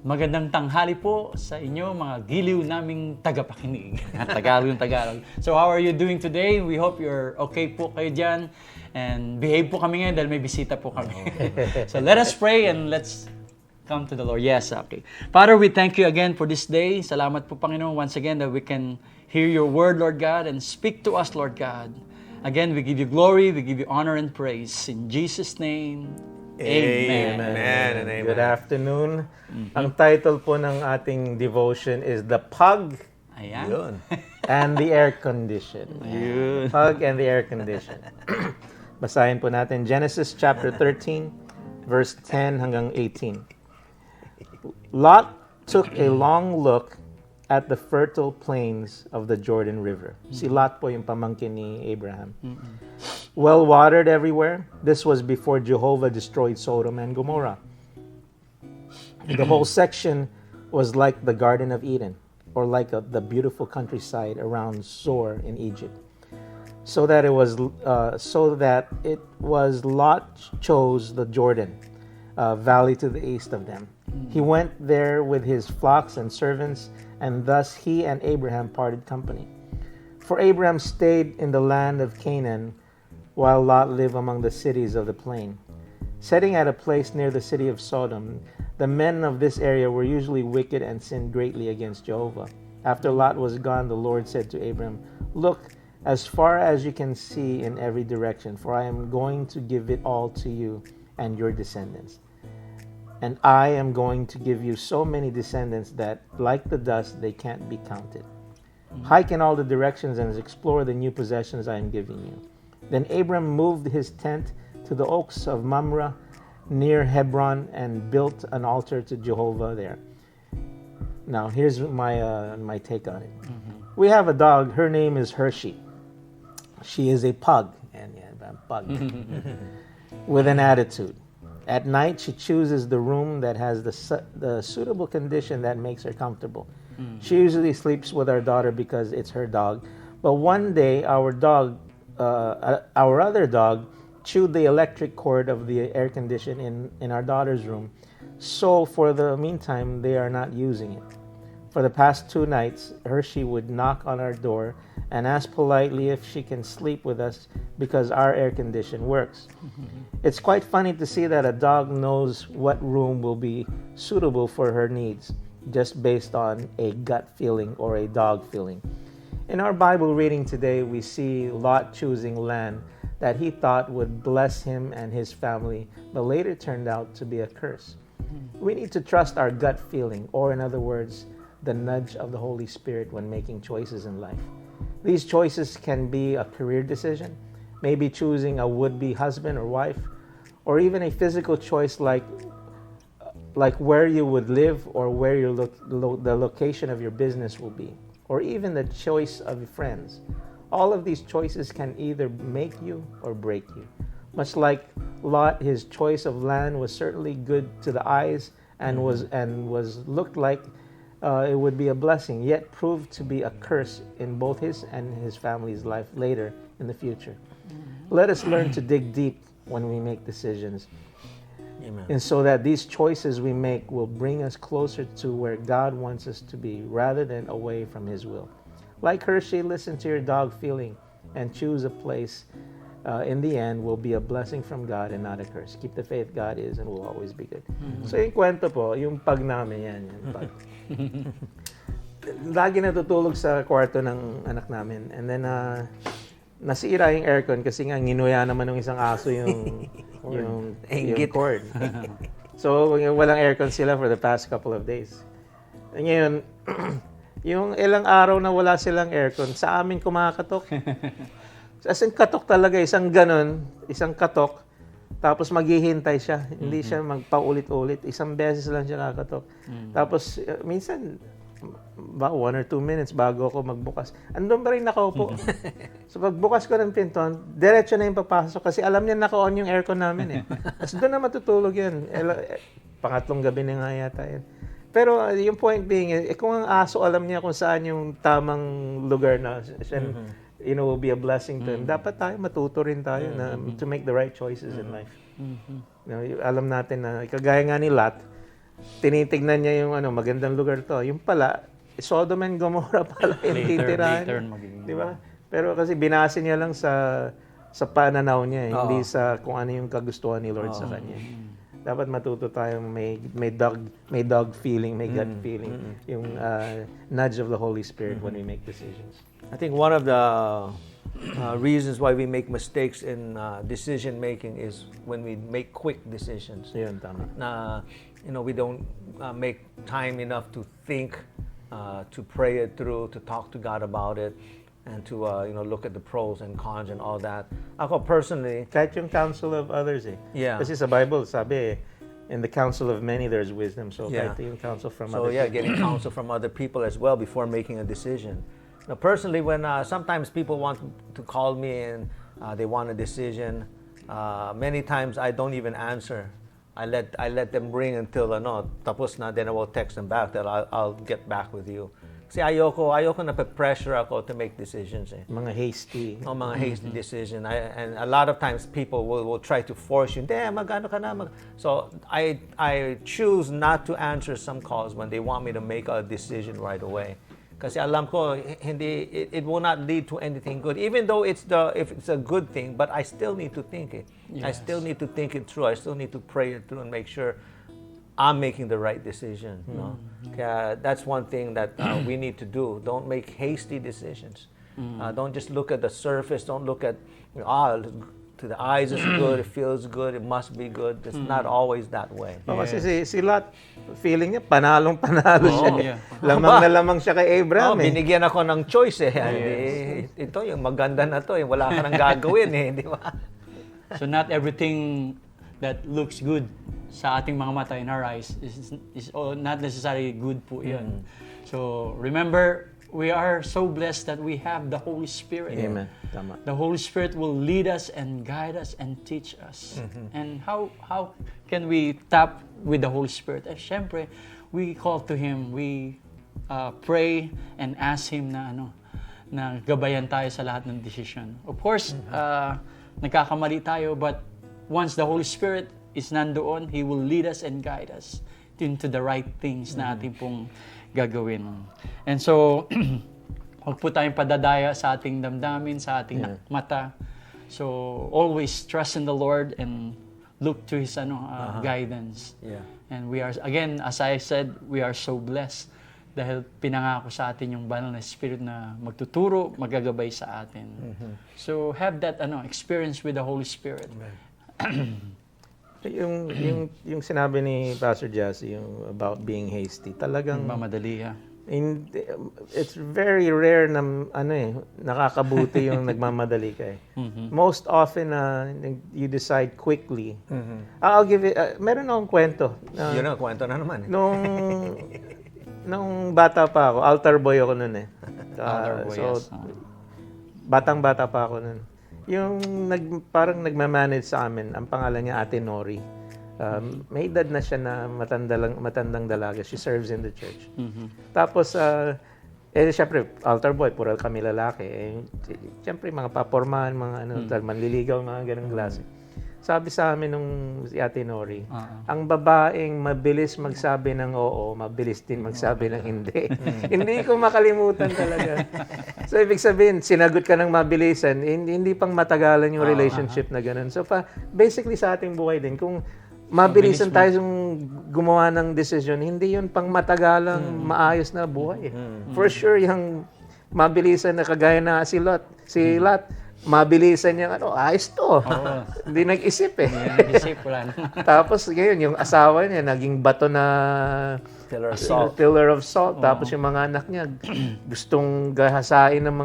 magandang tanghali po sa inyo mga giliw naming tagapakinig. Tagalog. So how are you doing today? We hope you're okay po kayo dyan. And behave po kami ngayon dahil may bisita po kami. So let us pray and let's come to the Lord. Yes, okay. Father, we thank you again for this day. Salamat po, Panginoon, once again that we can hear your word, Lord God, and speak to us, Lord God. Again, we give you glory, we give you honor and praise. In Jesus' name, Amen. Amen. Good afternoon. Ang title po ng ating devotion is The Pug Ayan. and the Aircondition. Pug and the Aircondition. Basahin po natin Genesis chapter 13, verse 10 hanggang 18. Lot took a long look at the fertile plains of the Jordan River. Si Lot po yung pamangkin ni Abraham. Well watered everywhere. This was before Jehovah destroyed Sodom and Gomorrah. The whole section was like the Garden of Eden, or like the beautiful countryside around Zoar in Egypt. So that it was Lot chose the Jordan valley to the east of them. He went there with his flocks and servants, and thus he and Abraham parted company. For Abraham stayed in the land of Canaan, while Lot lived among the cities of the plain. Setting at a place near the city of Sodom, the men of this area were usually wicked and sinned greatly against Jehovah. After Lot was gone, the Lord said to Abraham, "Look as far as you can see in every direction, for I am going to give it all to you and your descendants. And I am going to give you so many descendants that, like the dust, they can't be counted. Hike in all the directions and explore the new possessions I am giving you." Then Abram moved his tent to the oaks of Mamre near Hebron and built an altar to Jehovah there. Now, here's my take on it. We have a dog. Her name is Hershey. She is a pug, with an attitude. At night, she chooses the room that has the suitable condition that makes her comfortable. She usually sleeps with our daughter because it's her dog. But one day, our other dog, chewed the electric cord of the air condition in our daughter's room. So for the meantime, they are not using it. For the past 2 nights, Hershey would knock on our door and ask politely if she can sleep with us because our air condition works. It's quite funny to see that a dog knows what room will be suitable for her needs, just based on a gut feeling or a dog feeling. In our Bible reading today, we see Lot choosing land that he thought would bless him and his family, but later turned out to be a curse. We need to trust our gut feeling, or in other words, the nudge of the Holy Spirit when making choices in life. These choices can be a career decision, maybe choosing a would-be husband or wife, or even a physical choice like where you would live or where the location of your business will be, or even the choice of your friends. All of these choices can either make you or break you. Much like Lot, his choice of land was certainly good to the eyes and was looked like it would be a blessing, yet proved to be a curse in both his and his family's life later in the future. Let us learn to dig deep when we make decisions. Amen. And so that these choices we make will bring us closer to where God wants us to be rather than away from his will. Like Hershey, listen to your dog feeling and choose a place in the end will be a blessing from God and not a curse. Keep the faith, God is and will always be good. So yung kwento po, yung pag namin yan, yung pag. Lagi natutulog sa kwarto ng anak namin. And then, nasira yung aircon kasi nga nginuya naman ng isang aso yung cord. So, walang aircon sila for the past couple of days. And ngayon, yung ilang araw na wala silang aircon, sa amin kumakatok. As in, katok talaga, isang katok, tapos maghihintay siya. Hindi siya magpaulit-ulit. Isang beses lang siya kakatok. Tapos, minsan, 1 or 2 minutes bago ako magbukas. Andun pa rin nakaupo. So, pagbukas ko ng pinto, diretso na yung papasok kasi alam niya naka-on yung aircon namin eh. Tapos doon na matutulog yan. Pangatlong gabi na nga yata yan. Pero yung point being, kung ang aso alam niya kung saan yung tamang lugar na siya, will be a blessing to him. Dapat tayo matuto rin tayo na to make the right choices in life. Alam natin na kagaya nga ni Lot, tinitignan niya yung magandang lugar to. Yung pala, Sodom and Gomorrah pala yung titirahan. Later magiging. Di ba? Pero kasi binase niya lang sa pananaw niya, hindi sa kung ano yung kagustuhan ni Lord sa kanya. Dapat matuto tayong may dog feeling, may gut feeling, yung nudge of the Holy Spirit when we make decisions. I think one of the reasons why we make mistakes in decision making is when we make quick decisions. Yun, tama. Na we don't make time enough to think, to pray it through, to talk to God about it, and to look at the pros and cons and all that. Ako personally, Kahit yung counsel of others Yeah. Kasi sa Bible, sabi in the counsel of many there's wisdom. So Yeah. kahit yung counsel from so other yeah, people. getting counsel from other people as well before making a decision. Now, personally, when sometimes people want to call me and they want a decision, many times I don't even answer. I let them ring until tapos na, then I will text them back that I'll get back with you. Kasi ayoko na pressure ako to make decisions. Mga hasty. Mga hasty decision. And a lot of times people will try to force you. Magano ka na. So I choose not to answer some calls when they want me to make a decision right away. Kasi alam ko it will not lead to anything good. Even though if it's a good thing, but I still need to think it. Yes. I still need to think it through. I still need to pray it through and make sure I'm making the right decision. No? Kaya that's one thing that we need to do. Don't make hasty decisions. Don't just look at the surface. Don't look at to the eyes it's good, it feels good, it must be good. It's not always that way. Kasi si Lot, feeling niya, panalong-panalo siya. Yeah. Lamang na lamang siya kay Abraham. Binigyan ako ng choice Ito, yung maganda na to, wala ka nang gagawin di ba? So not everything that looks good sa ating mga mata in our eyes is not necessarily good po yun. So remember, we are so blessed that we have the Holy Spirit. Amen. Tama. The Holy Spirit will lead us and guide us and teach us. And how can we tap with the Holy Spirit? Syempre, we call to Him, we pray and ask Him na gabayan tayo sa lahat ng decision. Of course, nagkakamali tayo, but once the Holy Spirit is nandoon, He will lead us and guide us into the right things na ating pong gagawin. And so, huwag po tayong padadaya sa ating damdamin, sa ating mata. So, always trust in the Lord and look to His guidance. Yeah. And we are, again, as I said, we are so blessed dahil pinangako sa atin yung banal na Spirit na magtuturo, magagabay sa atin. So, have that experience with the Holy Spirit. Yung sinabi ni Pastor Jassy, yung about being hasty, talagang Mamadali, it's very rare na nakakabuti yung nagmamadali ka Most often you decide quickly. I'll give it meron akong kwento. Yun ang kwento na naman. Nung bata pa ako, altar boy ako noon Altar boy, yes. Batang-bata pa ako noon. Yung parang nagmamanage sa amin, ang pangalan niya Ate Nori. May edad na siya na matandang dalaga. She serves in the church. Tapos, syempre, altar boy, puro kami lalaki. Syempre, mga papormahan, mga manliligaw, mga ganong klase. Sabi sa amin nung si Ate Nori, ang babaeng mabilis magsabi ng oo, mabilis din magsabi ng hindi. Hindi ko makalimutan talaga. So, ibig sabihin, sinagot ka ng mabilisan, hindi pang matagalan yung relationship na ganun. So, basically sa ating buhay din, kung mabilisan tayo gumawa ng decision, hindi yun pang matagalang maayos na buhay. For sure, yung mabilisan na kagaya na si Lot, mabilisan niya ayos to. Hindi nag-isip Nag-isip, wala naman. Tapos ngayon, yung asawa niya, naging bato na pillar of salt. Tapos yung mga anak niya, gustong gahasain ng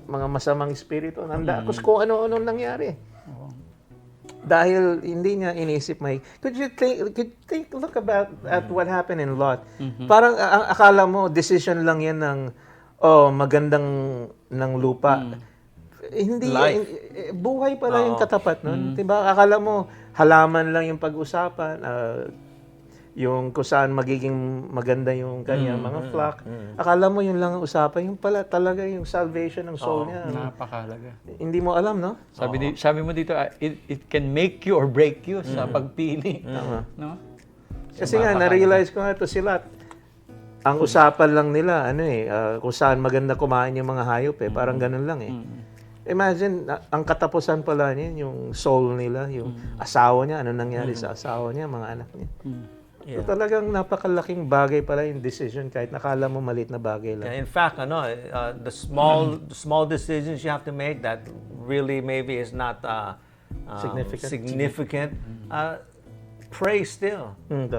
mga masamang espiritu. Tapos kung ano-ano nangyari. Dahil hindi niya inisip could you look at what happened in Lot. Parang akala mo, decision lang yan ng magandang ng lupa. Hindi buhay pala yung katapat nun. Diba? Akala mo halaman lang yung pag-usapan, yung kung saan magiging maganda yung kanyang mga flock. Akala mo yun lang ang usapan, yung pala talaga yung salvation ng soul niya. Napakahalaga. Hindi mo alam, no? Sabi mo dito, it can make you or break you sa pagpili. No? Kasi nga, na-realize ko nga ito sila. Ang usapan lang nila, kung saan maganda kumain yung mga hayop Parang ganun lang Imagine, ang katapusan pala niya, yung soul nila, yung asawa niya, ano nangyari sa asawa niya, mga anak niya. So talagang napakalaking bagay pala yung decision kahit nakala mo maliit na bagay lang. In fact, the small decisions you have to make that really maybe is not significant. Pray still.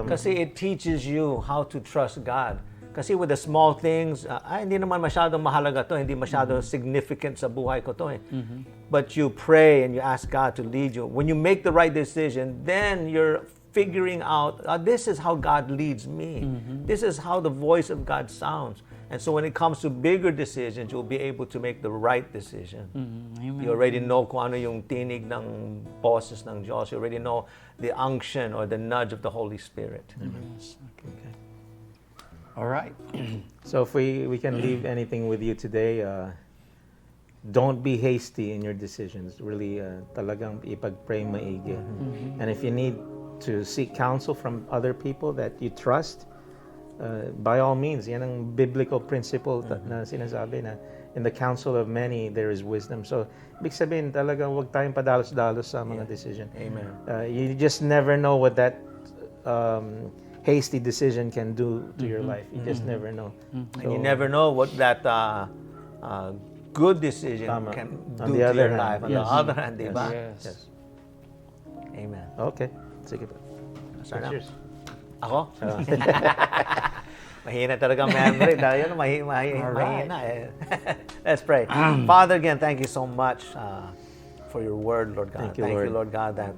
Kasi it teaches you how to trust God. Kasi with the small things, hindi naman masyadong mahalaga to, hindi masyadong significant sa buhay ko to But you pray and you ask God to lead you. When you make the right decision, then you're figuring out, this is how God leads me. This is how the voice of God sounds. And so when it comes to bigger decisions, you'll be able to make the right decision. You already know kung ano yung tinig ng boses ng Diyos. You already know the unction or the nudge of the Holy Spirit. Yes. Okay. All right. So if we can leave anything with you today, don't be hasty in your decisions. Really, talagang ipag-pray maigi. And if you need to seek counsel from other people that you trust, by all means, yan ang biblical principle na sinasabi na in the counsel of many there is wisdom. So, ibig sabihin talaga huwag tayong padalos-dalos sa mga decision. Amen. You just never know what that hasty decision can do to your life. You just never know. And you never know what that good decision can On do the to other your hand. life. On the other hand, di ba? Yes. Amen. Okay. Sige pa. Cheers. Ako? Mahina talaga memory dahil mahina Let's pray. Father, again, thank you so much for your word, Lord God. Thank you, Lord God, that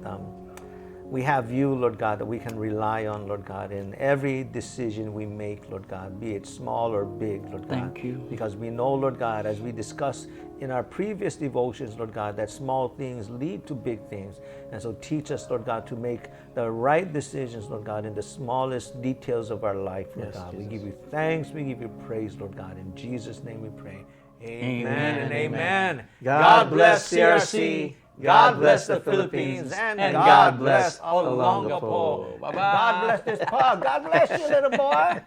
we have you, Lord God, that we can rely on, Lord God, in every decision we make, Lord God, be it small or big, Lord God. Thank you. Because we know, Lord God, as we discussed in our previous devotions, Lord God, that small things lead to big things. And so teach us, Lord God, to make the right decisions, Lord God, in the smallest details of our life, Lord God. Jesus. We give you thanks, we give you praise, Lord God. In Jesus' name we pray. Amen, Amen and and amen. God bless bless CRC. CRC. God bless the Philippines. And God bless Olongapo. Olongapo. Bye-bye. God bless this pug. God bless you, little boy.